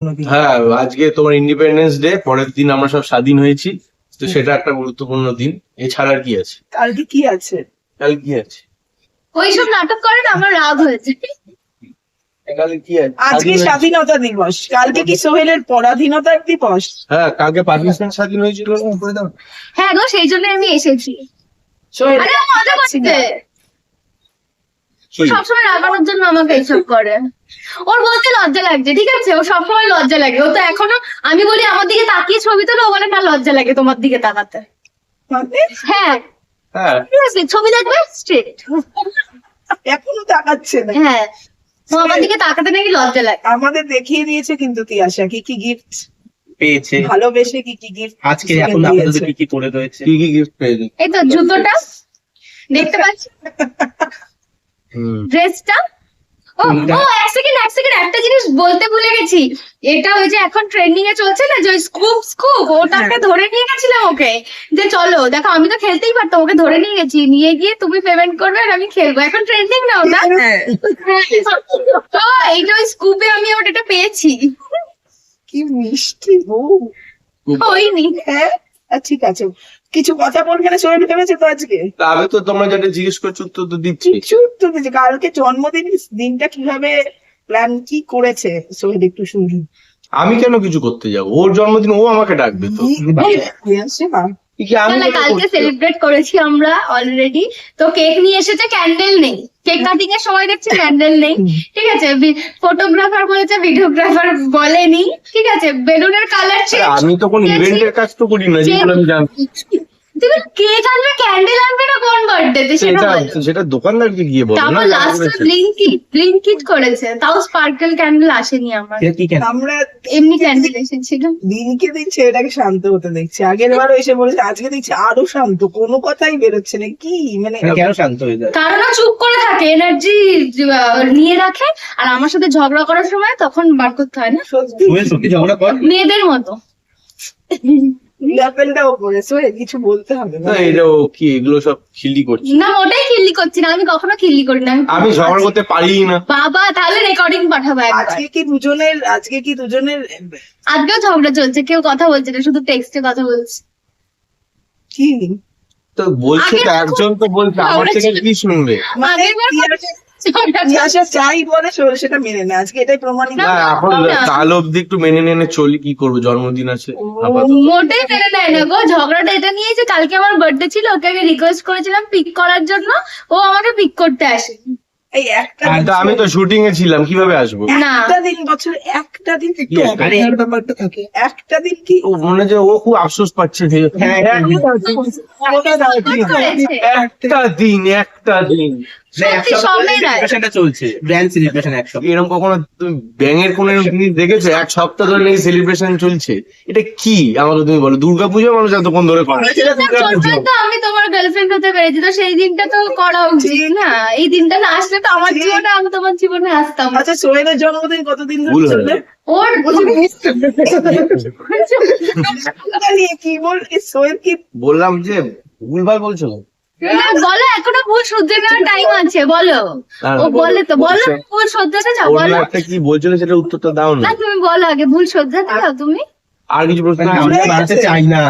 কোনোদিন। হ্যাঁ, আজকে তোমার ইন্ডিপেন্ডেন্স ডে, পরের দিন আমরা সব স্বাধীন হয়েছি, তো সেটা একটা গুরুত্বপূর্ণ দিন। এছাড়া আর কি আছে? কালকে কি আছে? কাল কি আছে? ওইসব নাটক করে না আমার রাগ হয়েছে। কাল কি আছে? আজকে স্বাধীনতা দিবস, কালকে কি সোহেলের পরাধীনতার দিবস? হ্যাঁ, কালকে পাকিস্তান স্বাধীন হয়েছিল না? করে দাও। হ্যাঁ গো, সেই জন্য আমি এসেছি। সোহেল আরে ও মজা করছে, কি? সবসময় রাগানোর জন্য আমাকে এইসব করে। ওর বলতে লজ্জা লাগছে, ঠিক আছে? ও সবসময় লজ্জা লাগে। ও তো এখনো, আমি বলি আমার দিকে তাকিয়ে ছবি তোলো, ও বলে না লজ্জা লাগে তোমার দিকে তাকাতে। মানে হ্যাঁ, হ্যাঁ, ঠিক আছে, ছবি দেখবে স্ট্রেট। এখনো তাকাচ্ছে না। হ্যাঁ, ও আমার দিকে তাকাতে নাকি লজ্জা লাগে। আমাদের দেখিয়ে দিয়েছে কিন্তু তিয়াশা কি কি গিফট পেয়েছে ভালোবেসে, কি কি গিফট আজকে এখন আপাতত কি কি পড়ে রয়েছে। কি কি গিফট পেয়েছি? এই তো জুতোটা দেখতে পাচ্ছি, ড্রেসটা। ও কোনটা? ও এক সেকেন্ড একটা জিনিস বলতে ভুলে গেছি। এটা ওই যে এখন ট্রেন্ডিং এ চলছে না, যে স্কুপ ওটাকে ধরে নিয়ে গেছিলাম ওকে, যে চলো দেখো আমি তো খেলতেই পারতাম, ওকে ধরে নিয়ে গেছি, নিয়ে গিয়ে তুমি পেমেন্ট করবে আর আমি খেলবো। এখন ট্রেন্ডিং না ওটা? হ্যাঁ। তো এইটা ওই স্কুপে আমি ওটা পেয়েছি। কি মিষ্টি বউ। হয়নি। হ্যাঁ, ঠিক আছে, কিছু কথা বলবে না? সোহেল ভেবেছে তো আজকে তা আমি তো তোমরা যেটা জিজ্ঞেস করছো উত্তর তো দিচ্ছি। কিছু তো দিয়েছে। কালকে জন্মদিন, দিনটা কিভাবে প্ল্যান কি করেছে সোহেল একটু শুনি। আমি কেন কিছু করতে যাবো? ওর জন্মদিন, ও আমাকে ডাকবে তো। কি আমি না, কেন কালকে করতে যাবো? সেলিব্রেট করেছি আমরা অলরেডি। তো কেক নিয়ে এসেছে, ক্যান্ডেল নেই। কেক কাটিং এর সময় দেখছি ক্যান্ডেল নেই, ঠিক আছে? ফটোগ্রাফার বলেছে, ভিডিওগ্রাফার বলেনি, ঠিক আছে? বেলুনের কালার আরে আমি তো কোন ইভেন্টের কাজ তো করি না যেগুলো আমি জানি। তুমি কেক আনবে, ক্যান্ডেল আনবে না কোন বার্থডেতে সেটা সেটা বলো। সেটা দোকানদারকে গিয়ে বলো না। তারপর লাস্টে ব্লিঙ্কিট করেছে, তাও স্পার্কেল ক্যান্ডেল আসেনি আমার, এটা কি কেন? আমরা এমনি ক্যান্ডেল এসেছিল। দিনকে দিন ছেলেটাকে শান্ত হতে দেখছি। আগের বারও এসে বলেছে, আজকে দেখছি আরো শান্ত, কোনো কথাই বেরোচ্ছে না। কি মানে মানে কেন শান্ত হয়ে যায়? কারণ ও চুপ করে থাকে, এনার্জি নিয়ে রাখে, আর আমার সাথে ঝগড়া করার সময় তখন বার করতে হয় না, সত্যি সোহেল সত্যি ঝগড়া কর। মেয়েদের মতো। লেভেলটাও করেছে, কিছু বলতে হবে না। না, এটা ও কি এগুলো সব খিল্লি করছে? না, ওটাই খিল্লি করছি না, আমি কখনো খিল্লি করি না। আমি ঝগড়া করতে পারি না। বাবা, তাহলে রেকর্ডিং পাঠাবো একবার। আজকে কি দুজনের আজকেও ঝগড়া চলছে, কেউ কথা বলছে না, শুধু টেক্সটে কথা বলছে। কি তো বলছে তো, একজন তো বলছে, আমার থেকে কি শুনবে? মানে আগের বার ঝগড়া তিয়াশা চাই বলে সোহেল সেটা মেনে না, আজকে এটাই প্রমাণিত। না, এখন না। কাল অব্দি একটু মেনে নেনে চলি, কি করবো, জন্মদিন আছে আপাতত। মোটেই মেনে নেয় না গো। ঝগড়াটা এটা নিয়ে যে কালকে আমার বার্থডে ছিল, ওকে আমি রিকোয়েস্ট করেছিলাম পিক করার জন্য, ও আমাকে পিক করতে আসে। এই একটা আর তো আমি তো শুটিং এ ছিলাম, কিভাবে আসবো? না। একটা দিন, বছর একটা দিন একটু Yes. অপেক্ষার ব্যাপারটা থাকে। একটা দিন কি ও মনে হচ্ছে ও খুব আফসোস পাচ্ছে যে হ্যাঁ, একটা দিন সত্যি সব মেয়েরাই। সেলিব্রেশনটা চলছে, ব্র্যান্ড সেলিব্রেশন একসঙ্গে। এরকম কখনো তুমি ব্যাঙের কোন এরকম জিনিস দেখেছো? এক সপ্তাহ ধরে নাকি সেলিব্রেশন চলছে। এটা কি আমাকে তুমি বলো? দুর্গাপুজো মানুষ এতক্ষণ ধরে করে। জন্যই তো আমি তোমার গার্লফ্রেন্ড হতে পেরেছি, তো সেই দিনটা তো করা উচিত না? এই দিনটা না আসলে তো আমার জীবনে, আমি তোমার জীবনে আসতাম না। আচ্ছা, সোহেলের জন্মদিন কতদিন ভুল ধরে হয়ে চলবে? গেছে। ওর এটা নিয়ে কি বল, এই সোহেল কি বললাম যে ভুলভাল বলছো না? না, বলো, এখনো ভুল শুধরে নেওয়ার টাইম আছে, বলো। ও বলে তো, বলো ভুল শুধরাতে চাও, অন্য বলো। একটা কি বলছিল সেটা উত্তরটা দাও না। না, তুমি বলো আগে, ভুল শুধরাতে চাও তুমি? আর কিছু প্রশ্ন মানে আছে? আমরা বাড়তে চাই না।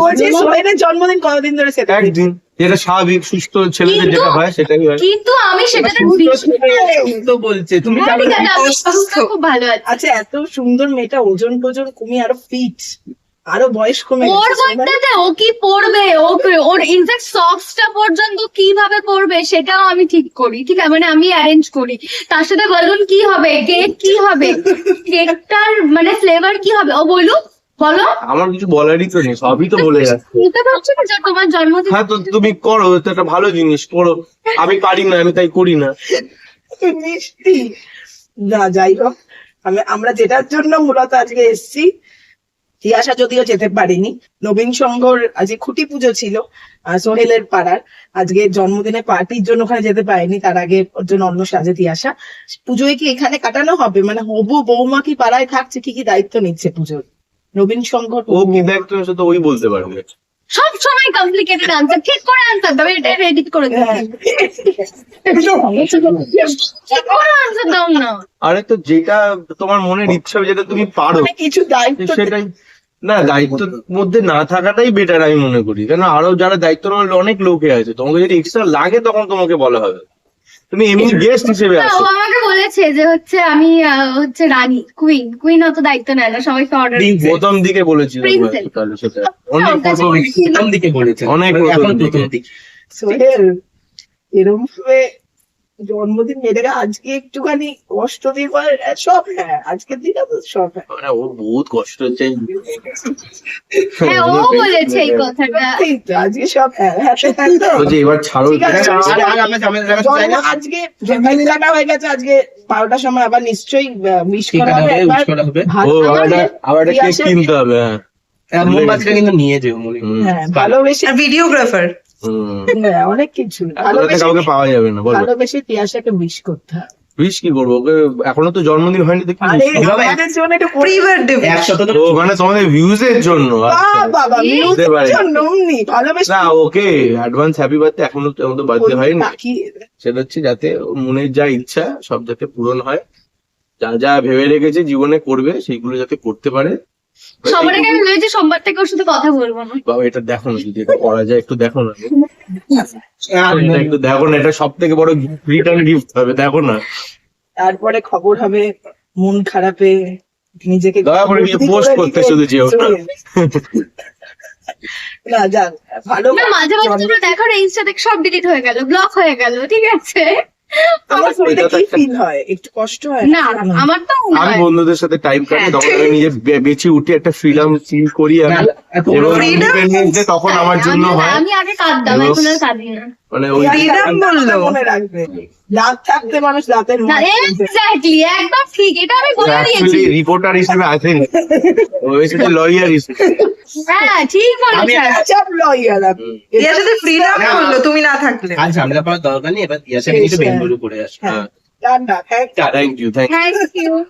বলছি সোহেলের জন্মদিন কতদিন ধরে সেটা একদিন, যেটা স্বাভাবিক সুস্থ ছেলেদের কিন্তু- যেটা হয় সেটাই হয়। কিন্তু আমি সেটাতে তো বলছে তুমি হ্যাঁ, ঠিক আছে, আমি সুস্থ, খুব ভালো আছি। আচ্ছা, এত সুন্দর মেয়েটা ওজন টোজন কমিয়ে আরো ফিট, আরো বয়স কমে ওর গেছে। বার্থডেতে ও কি পরবে, ওর ইনফ্যাক্ট সক্সটা পর্যন্ত কিভাবে পরবে সেটাও আমি ঠিক করি, ঠিক আছে? মানে আমি অ্যারেঞ্জ করি। তার সাথে বেলুন কি হবে, কেক কি হবে, কেকটার মানে ফ্লেভার কি হবে, ও বলুক, বলো। আমার কিছু বলারই তো নেই, সবই তো বলে যাচ্ছে। বুঝতে পারছো না যে তোমার জন্মদিন? হ্যাঁ, তো তুমি করো, এটা একটা ভালো জিনিস, করো। আমি পারি না, আমি তাই করি না। মিষ্টি। না, যাই হোক, আমরা যেটার জন্য মূলত আজকে এসেছি, তিয়াশা যদিও যেতে পারিনি, নবীন সংঘর আজকে খুঁটি পুজো ছিল সোহেলের পাড়ার, আজকে জন্মদিনে পার্টির জন্য ওখানে যেতে পারেনি। তার আগে ওর জন্য অন্য সাজে তিয়াশা। পুজোয় কি এখানে কাটানো হবে? মানে হবু বৌমা কি পাড়ায় থাকছে, কি কি দায়িত্ব নিচ্ছে পুজোর? নবীন সংঘর ও কি দায়িত্ব নিচ্ছে তো ওই বলতে পারবে। সব সময় কমপ্লিকেটেড আনসার, ঠিক করে আনসার দাও, এটা এডিট করে দাও, হ্যাঁ। ঠিক করে আনসার দাও না। আরে তো যেটা তোমার মনের ইচ্ছা হবে, যেটা তুমি পারো মানে কিছু দায়িত্ব সেটাই। না, দায়িত্বের মধ্যে না থাকাটাই বেটার আমি মনে করি, কেন আরো যারা দায়িত্ব নেওয়ার অনেক লোকে আছে, তোমাকে যদি এক্সট্রা লাগে তখন তোমাকে বলা হবে, তুমি এমনি গেস্ট হিসেবে না, আসো। ও আমাকে বলেছে যে হচ্ছে আমি হচ্ছে রানী, কুইন অত দায়িত্ব নেয় না, সবাইকে অর্ডার Princess। প্রথম দিকে বলেছিল Princess। তাহলে সেটা অনেক ওটা প্রথম ছিল। প্রথম দিকে বলেছেন, অনেক এখন প্রথম প্রথম দিকে। দিকে। সোহেল এরকম ভাবে জন্মদিন মেয়েটাকে আজকে একটুখানি কষ্ট দিয়ে বলে, সব হ্যাঁ আজকের দিনে তো সব হ্যাঁ। মানে ও বহুত কষ্ট হচ্ছে। হ্যাঁ, ও বলেছে এই কথাটা। এই তো আজকে সব হ্যাঁ হ্যাঁ হ্যাঁ তো। বলছে এবার ছাড়ো। ঠিক আছে। আর আমরা ঝামেলা লাগাতে চাই জন্ম না। আজকে সকালে কাটা হয়ে গেছে, আজকে 12টার সময় আবার নিশ্চয়ই উইশ ঠিক করা আছে, হবে wish একবার। করা হবে। ভালো ও আমাদের আবার একটা কেক রিয়াসের- কিনতে হবে। হ্যাঁ আর মোমবাতিটা কিন্তু নিয়ে যেও মনে করি। হুম। হ্যাঁ ভালোবেসে আর ভিডিওগ্রাফার হুম। হ্যাঁ, অনেক কিছু ওটাতে ভালোবেসে কাউকে পাওয়া যাবে না, বলো ভালোবেসে তিয়াশাকে উইশ করতে হবে। উইশ কি করবো, ওকে এখনো তো জন্মদিন হয়নি তো কি আরে wish করবো? আমাদের জন্য একটু প্রি বার্থডে একসাথে তো ও মানে তোমাদের ভিউজ এর জন্য? আচ্ছা। বাবা এই মিউজিক বুঝতে পারি। জন্য অমনি ভালোবেসে না, ওকে অ্যাডভান্স হ্যাপি বার্থডে, এখনো তো আমাদের বার্থডে হয়নি। তাকিয়ে সেটা হচ্ছে যাতে ওর মনের যা ইচ্ছা সব যাতে পূরণ হয়, যা যা ভেবে রেখেছে জীবনে করবে সেইগুলো যাতে করতে পারে। সবার আগে আমি ভেবেছি সোমবার থেকে ওর সাথে কথা বলবো না। বাবা এটা দেখো না, যদি এটা করা যায় একটু দেখো না, আর এটা একটু দেখো না, এটা সব থেকে বড় রিটার্ন গিফট হবে, দেখো না। তারপরে খবর হবে মন খারাপে নিজেকে দয়া করে নিজে post করতে শুধু যেও না। না যাক ভালো না, মাঝে মাঝে তোমরা দেখো না, ইনস্টা থেকে সব ডিলিট হয়ে গেল, ব্লক হয়ে গেল, ঠিক আছে? আমার শরীরে এটা তো কি একটা- ফিল হয়, একটু কষ্ট হয় না, আমার তো আমি নয়। বন্ধুদের সাথে টাইম কাটি, হ্যাঁ। তখন আমি নিজে বেঁচে উঠে একটা ফ্রিডম ফিল করি আমি। না, এবং Freedom? ইন্ডিপেন্ডেন্স ডে তখন আমার জন্য হয়, আমি আগে কাঁদতাম, এবং- এখন আর কাঁদি না। মানে ওই Freedom বললো। মনে রাখবে দাঁত থাকতে মানুষ দাঁতের না, এক্স্যাক্টলি, একদম ঠিক, এটা আমি বলে দিয়েছি। অ্যাকচুয়ালি রিপোর্টার হিসেবে আসেনি, ও এসেছে লয়ার হিসেবে। হ্যাঁ, ঠিক বলেছেন। চাপ লইয়ার ইয়ার সাথে ফ্রিডম বললো তুমি না থাকলে। আর ঝামেলা করার দরকার নেই, এবার ইয়াসে একটু বেঙ্গলু করে আসো। হ্যাঁ, না thank thank you, thank you. Thank you.